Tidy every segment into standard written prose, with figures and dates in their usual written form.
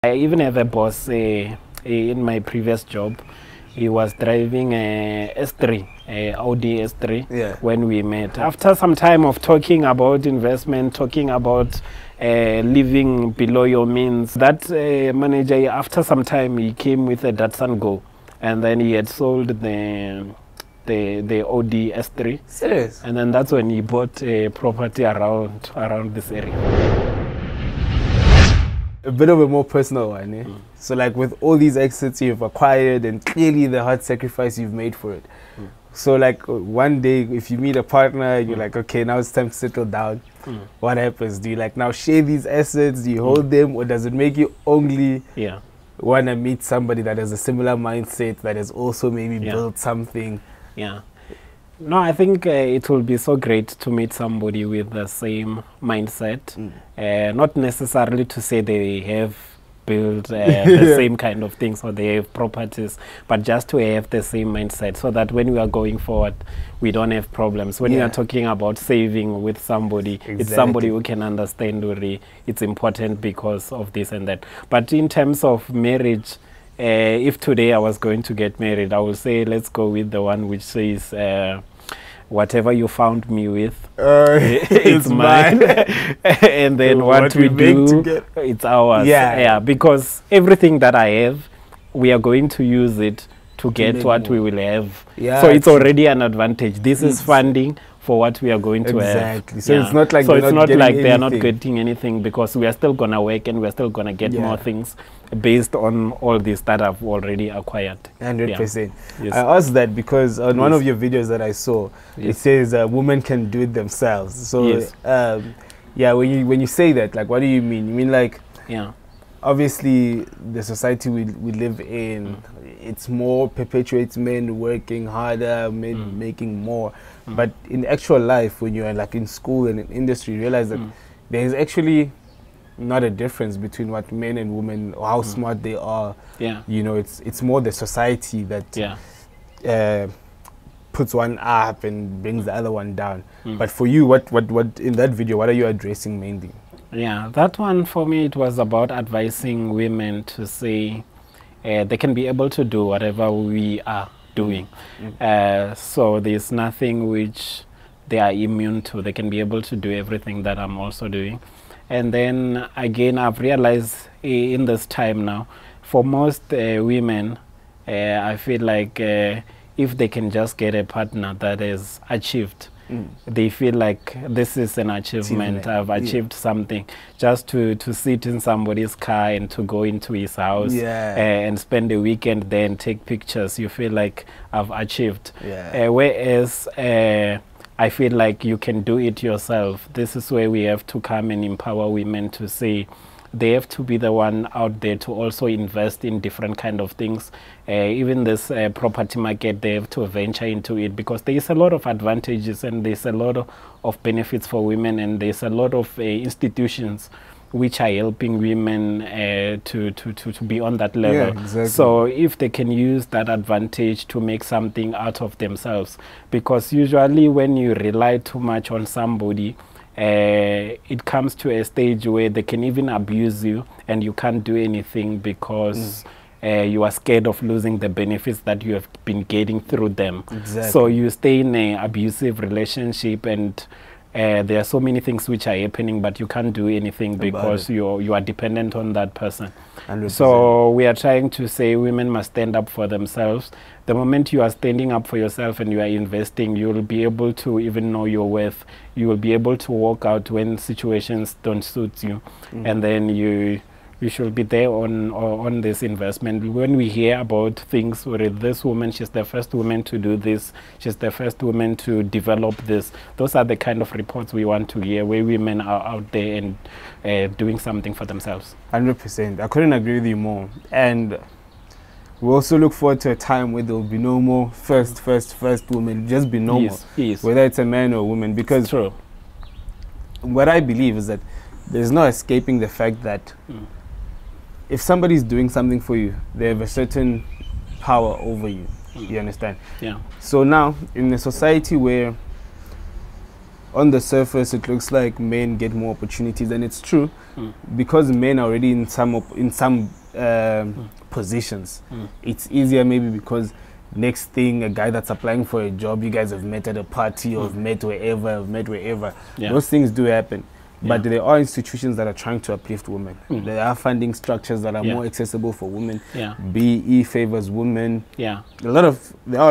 I even have a boss in my previous job. He was driving a S3, a Audi S3, when we met. After some time of talking about investment, talking about living below your means, that manager, after some time, he came with a Datsun Go, and then he had sold the Audi S3. Serious? And then that's when he bought a property around this area. A bit of a more personal one, eh? So like with all these exits you've acquired and clearly the hard sacrifice you've made for it. So like one day if you meet a partner and you're like, okay, now it's time to settle down, what happens? Do you like now share these assets? Do you hold them, or does it make you only want to meet somebody that has a similar mindset, that has also maybe built something? No, I think it will be so great to meet somebody with the same mindset. Not necessarily to say they have built the same kind of things or they have properties, but just to have the same mindset so that when we are going forward, we don't have problems. When we are talking about saving with somebody, it's somebody who can understand really it's important because of this and that. But in terms of marriage, if today I was going to get married, I would say let's go with the one which says whatever you found me with, it's mine. And then what we do, it's ours. Because everything that I have, we are going to use it to get what we will have. So it's already an advantage. This is funding for what we are going to have. So it's not like, they are not getting anything, because we are still going to work and we are still going to get more things based on all this that I've already acquired. 100%. I asked that because on one of your videos that I saw, it says women can do it themselves. So when you say that, like, what do you mean? You mean like, obviously the society we live in, it's more perpetuates men working harder, men making more. But in actual life, when you're like in school and in industry, you realize that there is actually not a difference between what men and women, or how smart they are. You know, it's more the society that puts one up and brings the other one down. But for you, what in that video, what are you addressing mainly? That one for me, it was about advising women to say they can be able to do whatever we are doing. So there's nothing which they are immune to. They can be able to do everything that I'm also doing. And then again, I've realized in this time now, for most women, I feel like if they can just get a partner that has achieved, they feel like this is an achievement. I've achieved something. Just to sit in somebody's car and to go into his house and spend the weekend there and take pictures, you feel like I've achieved. Whereas I feel like you can do it yourself. This is where we have to come and empower women to say they have to be the one out there to also invest in different kind of things. Even this property market, they have to venture into it, because there is a lot of advantages and there's a lot of benefits for women, and there's a lot of institutions which are helping women to be on that level. So if they can use that advantage to make something out of themselves, because usually when you rely too much on somebody, it comes to a stage where they can even abuse you and you can't do anything because you are scared of losing the benefits that you have been getting through them. So you stay in an abusive relationship, and there are so many things which are happening, but you can't do anything because you are dependent on that person. 100%. So we are trying to say women must stand up for themselves. The moment you are standing up for yourself and you are investing, you will be able to even know your worth. You will be able to walk out when situations don't suit you, and then you should be there on this investment. When we hear about things where this woman, she's the first woman to do this, she's the first woman to develop this, those are the kind of reports we want to hear, where women are out there and doing something for themselves. 100%. I couldn't agree with you more. And we also look forward to a time where there will be no more first woman, just be normal, whether it's a man or a woman. Because what I believe is that there's no escaping the fact that if somebody's doing something for you, they have a certain power over you. You understand? So now, in a society where on the surface it looks like men get more opportunities, and it's true because men are already in some positions. It's easier maybe because next thing a guy that's applying for a job, you guys have met at a party or have met wherever. Those things do happen. But there are institutions that are trying to uplift women. There are funding structures that are more accessible for women. BE favors women. There are a lot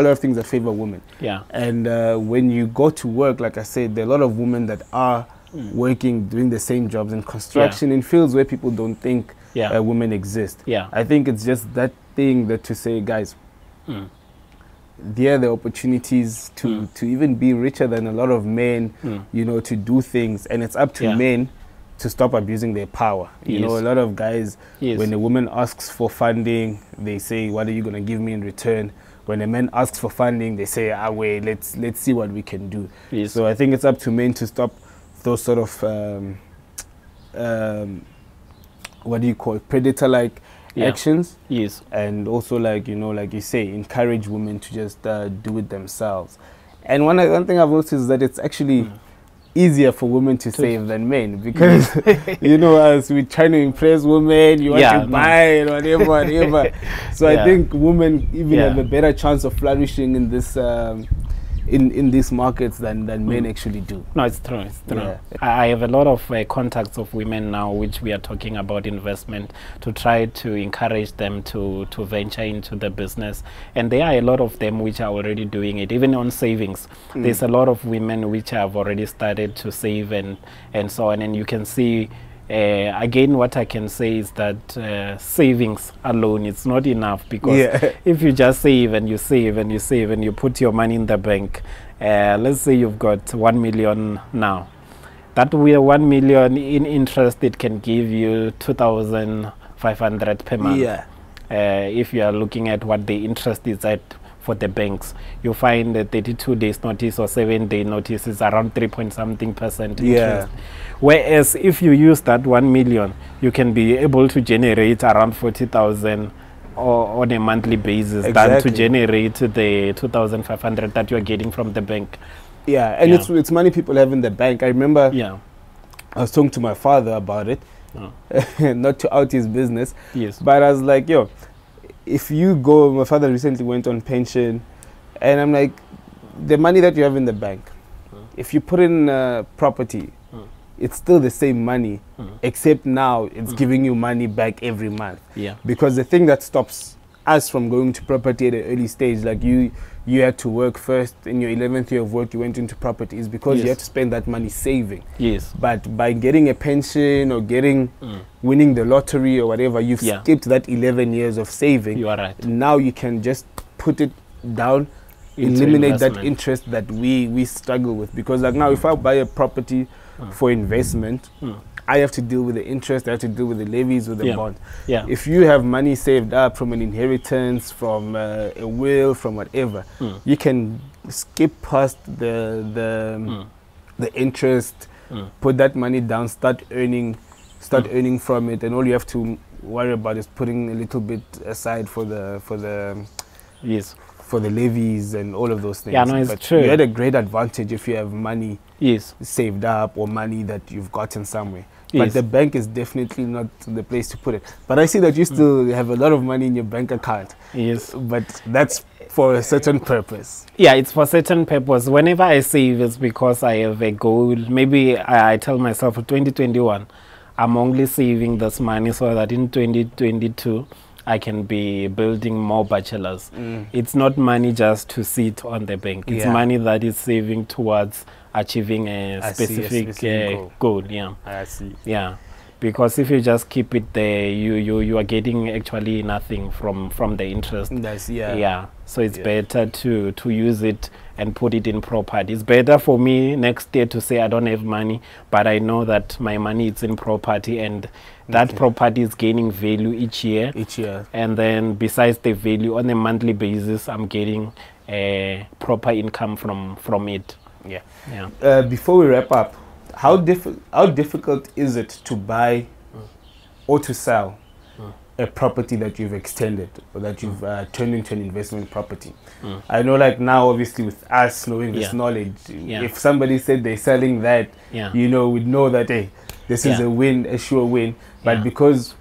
of things that favor women. And when you go to work, like I said, there are a lot of women that are working, doing the same jobs in construction, in fields where people don't think women exist. I think it's just that thing that to say, guys, there are the opportunities to even be richer than a lot of men, you know, to do things, and it's up to men to stop abusing their power. You know, a lot of guys, when a woman asks for funding, they say, what are you going to give me in return? When a man asks for funding, they say, wait, let's see what we can do. So I think it's up to men to stop those sort of what do you call it, predator-like actions, and also, like, you know, like you say, encourage women to just do it themselves. And one thing I've noticed is that it's actually easier for women to save than men, because you know, as we're trying to impress women, you want to buy and whatever. So I think women even have a better chance of flourishing in this in these markets than men actually do. No, it's true. It's true. I have a lot of contacts of women now, which we are talking about investment, to try to encourage them to venture into the business. And there are a lot of them which are already doing it, even on savings. There's a lot of women which have already started to save and so on. And you can see, again, what I can say is that savings alone, it's not enough, because if you just save and you save and you save and you put your money in the bank, let's say you've got 1 million now, that will 1 million in interest, it can give you 2,500 per month. If you are looking at what the interest is at for the banks, you find that 32 days notice or 7-day notice is around 3.something% interest. Whereas if you use that 1 million, you can be able to generate around 40,000 on a monthly basis than to generate the 2,500 that you are getting from the bank. And it's money people have in the bank. I remember I was talking to my father about it, not to out his business, but I was like, yo, if you go, my father recently went on pension, and I'm like, the money that you have in the bank, if you put in property, it's still the same money, except now it's giving you money back every month. Because the thing that stops us from going to property at an early stage, like you had to work first, in your 11th year of work you went into property, is because you had to spend that money saving. But by getting a pension or winning the lottery or whatever, you've skipped that 11 years of saving. You are right. Now you can just put it down, eliminate that interest that we struggle with. Because like now, if I buy a property for investment, I have to deal with the interest, I have to deal with the levies, with the bond. If you have money saved up from an inheritance, from a will, from whatever, you can skip past the interest, put that money down, start earning from it, and all you have to worry about is putting a little bit aside for the levies and all of those things. It's true. You had a great advantage if you have money saved up or money that you've gotten somewhere. But the bank is definitely not the place to put it. But I see that you still have a lot of money in your bank account. But that's for a certain purpose. It's for a certain purpose. Whenever I save, it's because I have a goal. Maybe I tell myself for 2021, I'm only saving this money so that in 2022, I can be building more bachelors. It's not money just to sit on the bank. It's money that is saving towards achieving a specific goal. I see. Because if you just keep it there, you are getting actually nothing from the interest. So it's better to use it and put it in property. It's better for me next year to say I don't have money, but I know that my money is in property, and that property is gaining value each year. And then besides the value, on a monthly basis, I'm getting a proper income from it. Before we wrap up, how difficult is it to buy or to sell a property that you've extended or that you've turned into an investment property. I know, like now, obviously, with us knowing this knowledge, if somebody said they're selling that, you know, we'd know that, hey, this is a win, a sure win. But because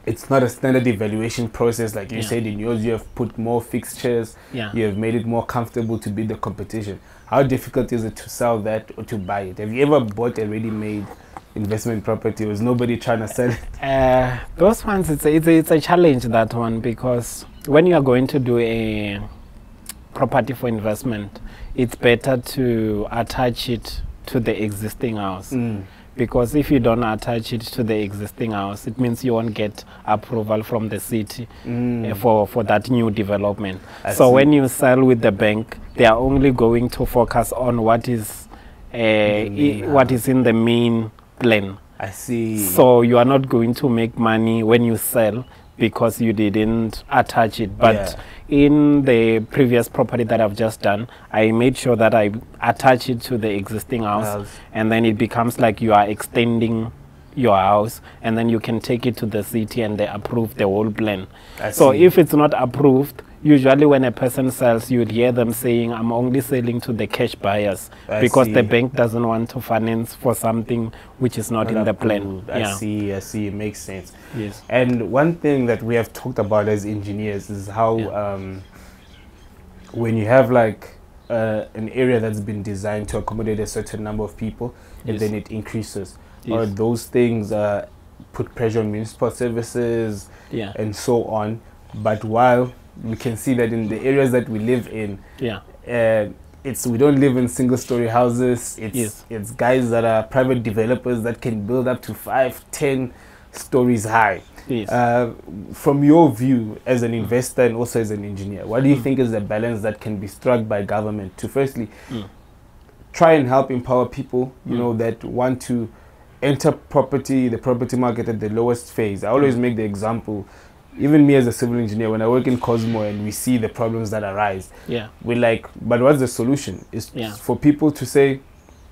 it's not a standard evaluation process, like you said in yours, you have put more fixtures, you have made it more comfortable to beat the competition. How difficult is it to sell that or to buy it? Have you ever bought a ready-made investment property? Was nobody trying to sell it? Those ones, it's a challenge, that one, because when you are going to do a property for investment, it's better to attach it to the existing house. Because if you don't attach it to the existing house, it means you won't get approval from the city for that new development. So when you sell with the bank, they are only going to focus on what is in the main plan. I see. So you are not going to make money when you sell because you didn't attach it. But in the previous property that I've just done, I made sure that I attach it to the existing house, and then it becomes like you are extending your house, and then you can take it to the city and they approve the whole plan. So if it's not approved, usually when a person sells, you'd hear them saying, I'm only selling to the cash buyers, because the bank doesn't want to finance for something which is not in the plan. I see, it makes sense. Yes. And one thing that we have talked about as engineers is how when you have like an area that's been designed to accommodate a certain number of people, and then it increases, or those things put pressure on municipal services and so on. But while we can see that in the areas that we live in, we don't live in single-story houses. It's guys that are private developers that can build up to 5-10 stories high. From your view as an investor and also as an engineer, what do you think is the balance that can be struck by government to firstly try and help empower people, you know, that want to enter the property market at the lowest phase? I always make the example, even me as a civil engineer, when I work in Cosmo and we see the problems that arise, we're like, but what's the solution? Is for people to say,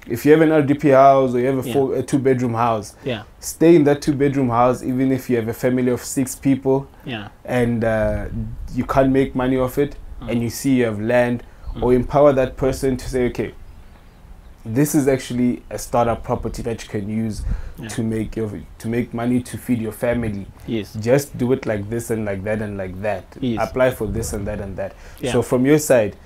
if you have an RDP house or you have a two-bedroom house, stay in that two-bedroom house even if you have a family of 6 people and you can't make money off it, and you see you have land, or empower that person to say, okay, this is actually a startup property that you can use to make money to feed your family. Just do it like this and like that and like that. Apply for this and that and that. So from your side,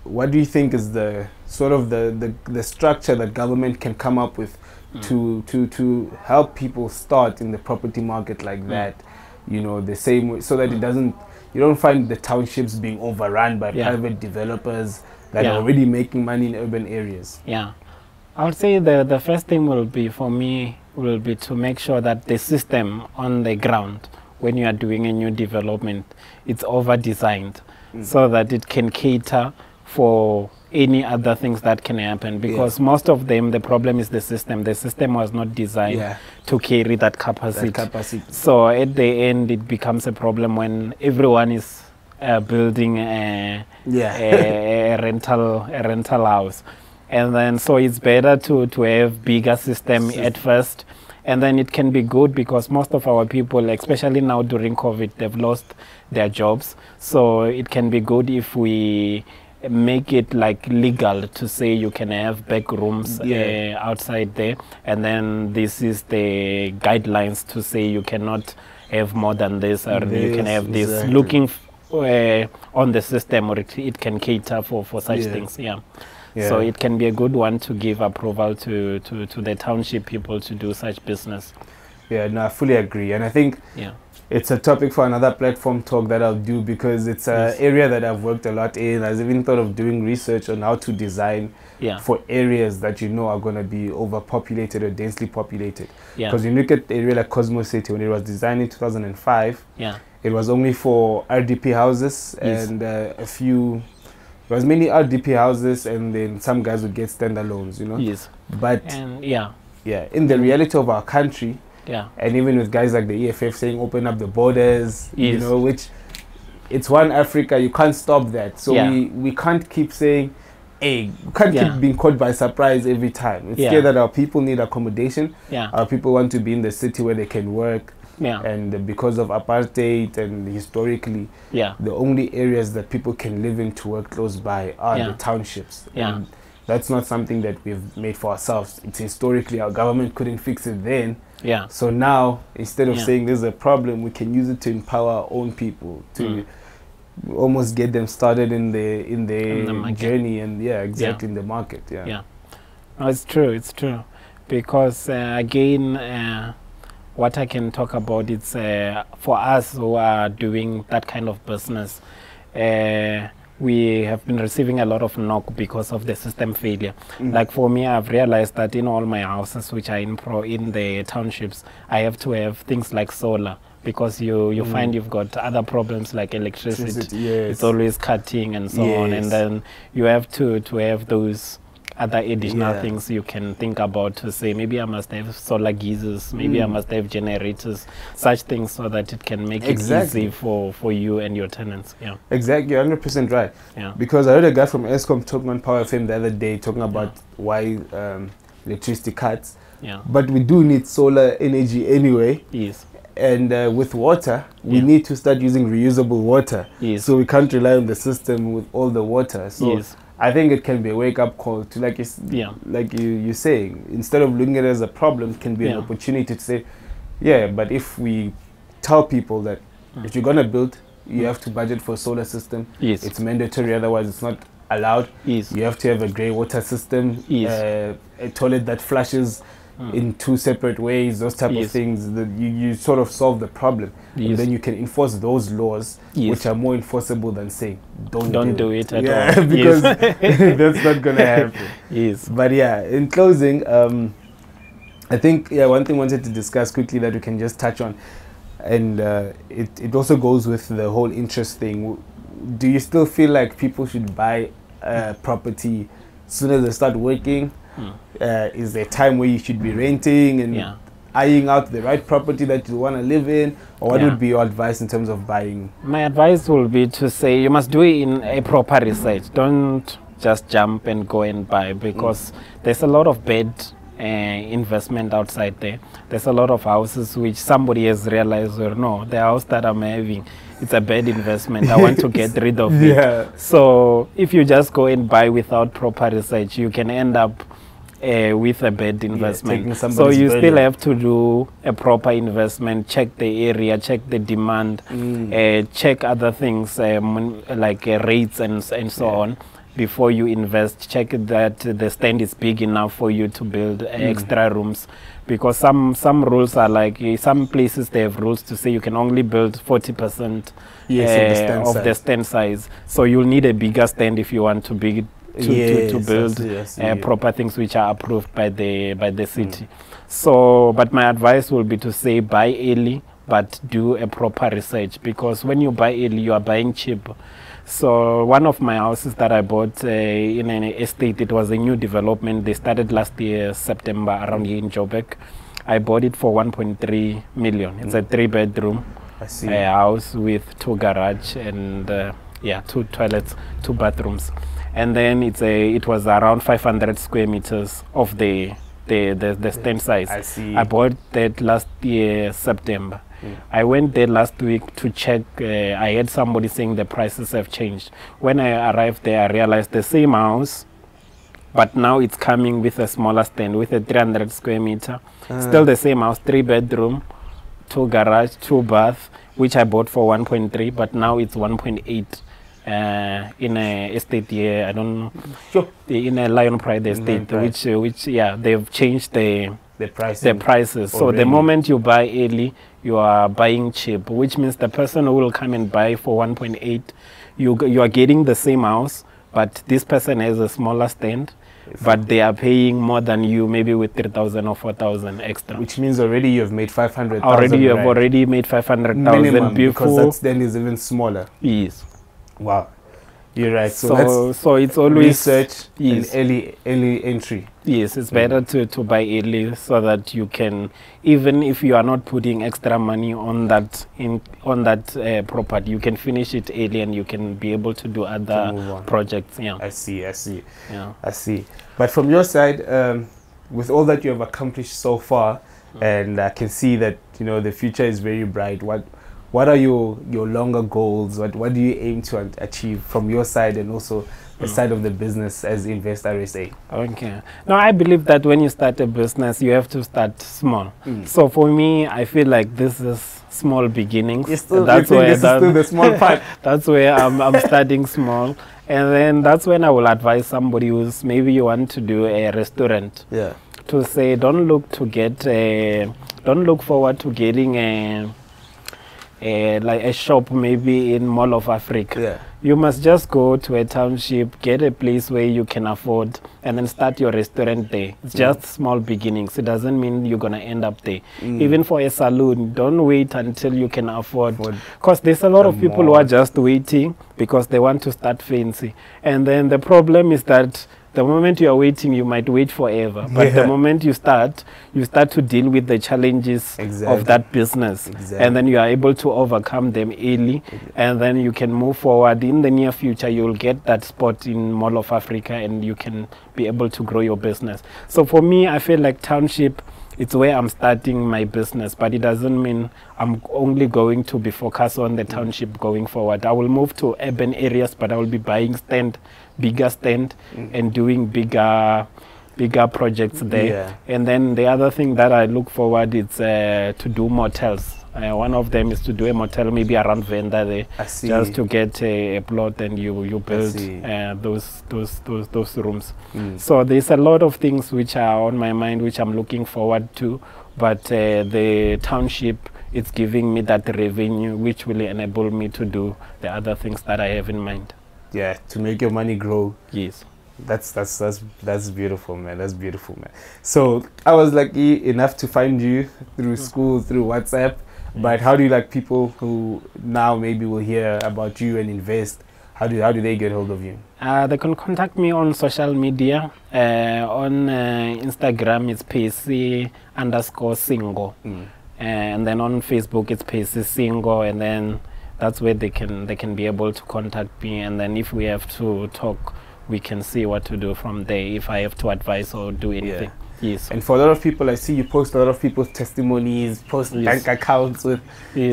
what do you think is the sort of the structure that government can come up with to help people start in the property market like that? You know, the same way, so that you don't find the townships being overrun by private developers that are already making money in urban areas. I would say the first thing will be to make sure that the system on the ground, when you are doing a new development, it's over-designed so that it can cater for any other things that can happen, because most of them, the problem is the system. The system was not designed to carry that capacity. So at the end, it becomes a problem when everyone is building a rental house, and then so it's better to have bigger system at first, and then it can be good because most of our people, especially now during COVID, they've lost their jobs. So it can be good if we make it like legal to say you can have back rooms outside there, and then this is the guidelines to say you cannot have more than this, or you can have this, looking on the system, or it can cater for such things. So it can be a good one to give approval to the township people to do such business. No, I fully agree, and I think it's a topic for another platform talk that I'll do, because it's an area that I've worked a lot in. I've even thought of doing research on how to design for areas that you know are going to be overpopulated or densely populated. Because you look at the area like Cosmo City, when it was designed in 2005, it was only for RDP houses and a few. There was many RDP houses, and then some guys would get standalones, you know. But in the reality of our country, and even with guys like the EFF saying open up the borders, you know, which it's one Africa, you can't stop that. So we can't keep saying, hey, we can't keep being caught by surprise every time. It's clear that our people need accommodation. Our people want to be in the city where they can work, And because of apartheid and historically, the only areas that people can live in to work close by are the townships. And that's not something that we've made for ourselves. It's historically our government couldn't fix it then. So now, instead of saying there's a problem, we can use it to empower our own people, to almost get them started in the journey and in the market. No, it's true, because again, what I can talk about, it's for us who are doing that kind of business, we have been receiving a lot of knock because of the system failure. Like for me, I've realized that in all my houses which are in the townships, I have to have things like solar, because you find you've got other problems like electricity. It's always cutting and so on, and then you have to have those other additional things you can think about to say, maybe I must have solar geysers, maybe I must have generators, such things, so that it can make it easy for you and your tenants. Exactly, you're 100% right. Because I heard a guy from Eskom talking on Power FM the other day, talking about why electricity cuts. But we do need solar energy anyway. And with water, we need to start using reusable water. So we can't rely on the system with all the water. So I think it can be a wake-up call to, like you're saying, instead of looking at it as a problem, it can be an opportunity to say, but if we tell people that if you're going to build, you have to budget for a solar system. It's mandatory, otherwise it's not allowed. You have to have a grey water system, a toilet that flushes in 2 separate ways, those type of things. That you sort of solve the problem, and then you can enforce those laws, which are more enforceable than saying don't do it at all. Because that's not gonna happen. But in closing, I think one thing I wanted to discuss quickly that we can just touch on, and it also goes with the whole interest thing. Do you still feel like people should buy property as soon as they start working? Is there a time where you should be renting and eyeing out the right property that you want to live in? Or what would be your advice in terms of buying? My advice will be to say you must do it in a proper research. Don't just jump and go and buy, because there's a lot of bad investment outside there. There's a lot of houses which somebody has realized, or no, the house that I'm having, it's a bad investment. I want to get rid of it. So if you just go and buy without proper research, you can end up with a bad investment. So you still have to do a proper investment, check the area, check the demand, check other things like rates and so on. Before you invest, check that the stand is big enough for you to build extra rooms, because some rules are like, some places they have rules to say you can only build 40% of the stand size. So you'll need a bigger stand if you want to build proper things which are approved by the city. So, but my advice will be to say buy early, but do a proper research, because when you buy early, you are buying cheap. So one of my houses that I bought in an estate, it was a new development. They started last year, September, around here in Joburg. I bought it for 1.3 million. It's a 3-bedroom house with 2 garage and 2 toilets, 2 bathrooms. And then it was around 500 square meters of the stand size. I bought that last year, September. I went there last week to check. I had somebody saying the prices have changed. When I arrived there, I realized the same house, but now it's coming with a smaller stand, with a 300 square meter. Still the same house, 3-bedroom, 2 garage, 2 bath, which I bought for 1.3, but now it's 1.8 in a estate here. I don't know, in a Lion Pride estate, which they've changed the prices. So the moment you buy early, you are buying cheap, which means the person who will come and buy for 1.8, you are getting the same house, but this person has a smaller stand, but they are paying more than you, maybe with 3,000 or 4,000 extra. Which means already you have made 500,000. Already you have already made 500,000 before. Because that stand is even smaller. Yes. Wow. You're right. So it's always research and early entry. Yes, it's better to buy early, so that you can, even if you are not putting extra money on that property, you can finish it early and you can be able to do other projects. I see. But from your side, with all that you have accomplished so far, and I can see that, you know, the future is very bright. What are your longer goals? What do you aim to achieve from your side and also the side of the business as Invest RSA? Okay. Now, I believe that when you start a business, you have to start small. So for me, I feel like this is small beginnings. That's where this is still the small part. That's where I'm starting small. And then that's when I will advise somebody who's maybe you want to do a restaurant. Yeah. To say, don't look forward to getting like a shop maybe in Mall of Africa. Yeah. You must just go to a township, get a place where you can afford, and then start your restaurant there. It's just small beginnings. It doesn't mean you're going to end up there. Even for a saloon, don't wait until you can afford. Because there's a lot of people who are just waiting because they want to start fancy. And then the problem is that the moment you are waiting, you might wait forever. But the moment you start to deal with the challenges of that business. And then you are able to overcome them early. And then you can move forward. In the near future, you will get that spot in Mall of Africa and you can be able to grow your business. So for me, I feel like township, it's where I'm starting my business, but it doesn't mean I'm only going to be focused on the township going forward. I will move to urban areas, but I will be buying bigger stand and doing bigger projects there. And then the other thing that I look forward is to do motels. One of them is to do a motel maybe around Venda there, just to get a plot and you build those rooms. So there's a lot of things which are on my mind, which I'm looking forward to, but the township, it's giving me that revenue which will enable me to do the other things that I have in mind. Yeah, to make your money grow. Yes. That's beautiful, man. That's beautiful, man. So I was lucky enough to find you through school, through WhatsApp. But how do you like people who now maybe will hear about you and invest? How do they get hold of you? They can contact me on social media. On Instagram, it's Percy _Singo. And then on Facebook, it's Percy Singo. And then that's where they can be able to contact me. And then if we have to talk, we can see what to do from there, if I have to advise or do anything. Yes. And for a lot of people, I see you post a lot of people's testimonies, post bank accounts with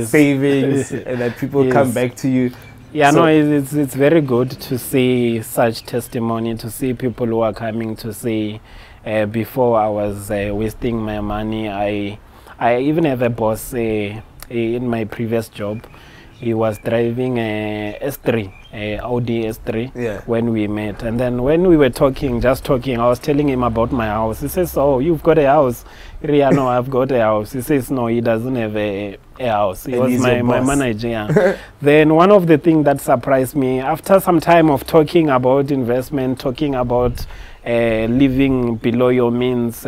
savings, and that people come back to you. Yeah, so no, it's very good to see such testimony, to see people who are coming to say, before I was wasting my money. I even have a boss in my previous job. He was driving a S3, Audi S3, when we met. And then when we were just talking, I was telling him about my house. He says, "Oh, you've got a house." Yeah, no, I've got a house. He says, "No, he doesn't have a house." He was my manager. Yeah. Then one of the things that surprised me, after some time of talking about investment, talking about living below your means,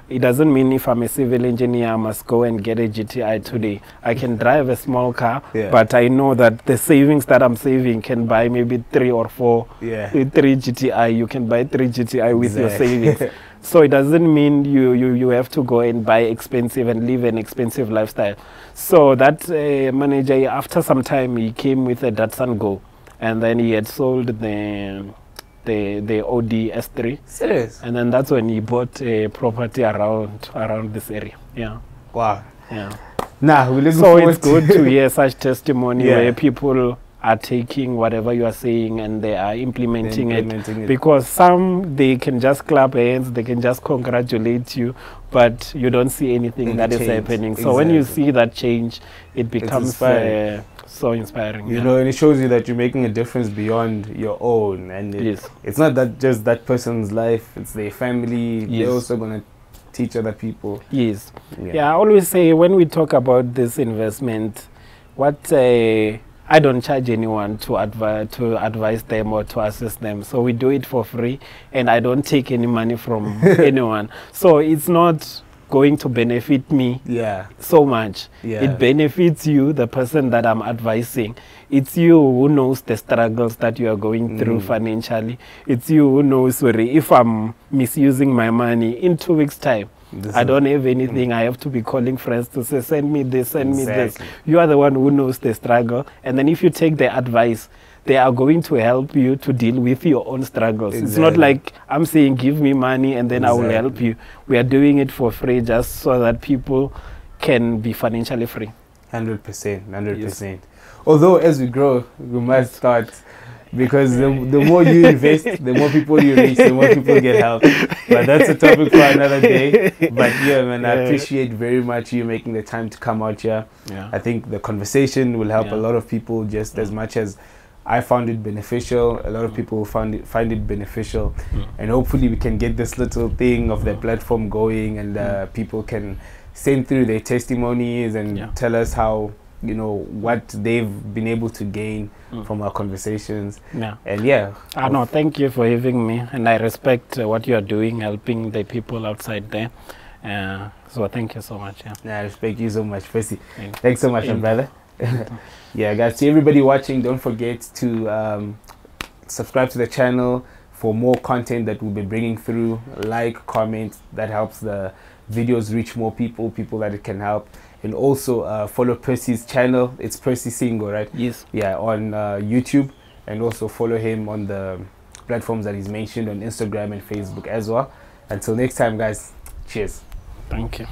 it doesn't mean if I'm a civil engineer, I must go and get a GTI today. I can drive a small car, but I know that the savings that I'm saving can buy maybe 3 or 4, 3 GTI. You can buy 3 GTI with your savings. So it doesn't mean you have to go and buy expensive and live an expensive lifestyle. So that manager, after some time, he came with a Datsun Go, and then he had sold the Audi S3. Serious? And then that's when he bought a property around this area. Yeah. Wow. Yeah. So it's good to hear such testimony where people are taking whatever you are saying and they are implementing it. Because some, they can just clap hands, they can just congratulate you, but you don't see anything that is happening. So when you see that change, it becomes so inspiring. You know, and it shows you that you're making a difference beyond your own. And it's not that just that person's life, it's their family. They're also going to teach other people. Yes. Yeah, I always say when we talk about this investment, I don't charge anyone to advise them or to assist them. So we do it for free, and I don't take any money from anyone. So it's not going to benefit me so much. It benefits you, the person that I'm advising. It's you who knows the struggles that you are going through financially. It's you who knows, if I'm misusing my money in 2 weeks' time, I don't have anything. I have to be calling friends to say, send me this, send me this. You are the one who knows the struggle. And then if you take the advice, they are going to help you to deal with your own struggles. It's not like I'm saying give me money and then I will help you. We are doing it for free just so that people can be financially free. 100%, 100%. Yes. Although as we grow, we must start, because the more you invest, the more people you reach, the more people get help. But that's a topic for another day. But yeah, man, I appreciate very much you making the time to come out here. I think the conversation will help a lot of people just as much as I found it beneficial. A lot of people will find it beneficial. And hopefully we can get this little thing of the platform going, and people can send through their testimonies and tell us how, you know, what they've been able to gain from our conversations. And no, thank you for having me, and I respect what you are doing, helping the people outside there. So thank you so much. I respect you so much, Percy. Thanks so much, my brother. Yeah, guys, to everybody watching, don't forget to subscribe to the channel for more content that we'll be bringing through. Like, comment, that helps the videos reach more people that it can help. And also follow Percy's channel. It's Percy Singo, right? Yes. Yeah, on YouTube. And also follow him on the platforms that he's mentioned on Instagram and Facebook as well. Until next time, guys, cheers. Thank you.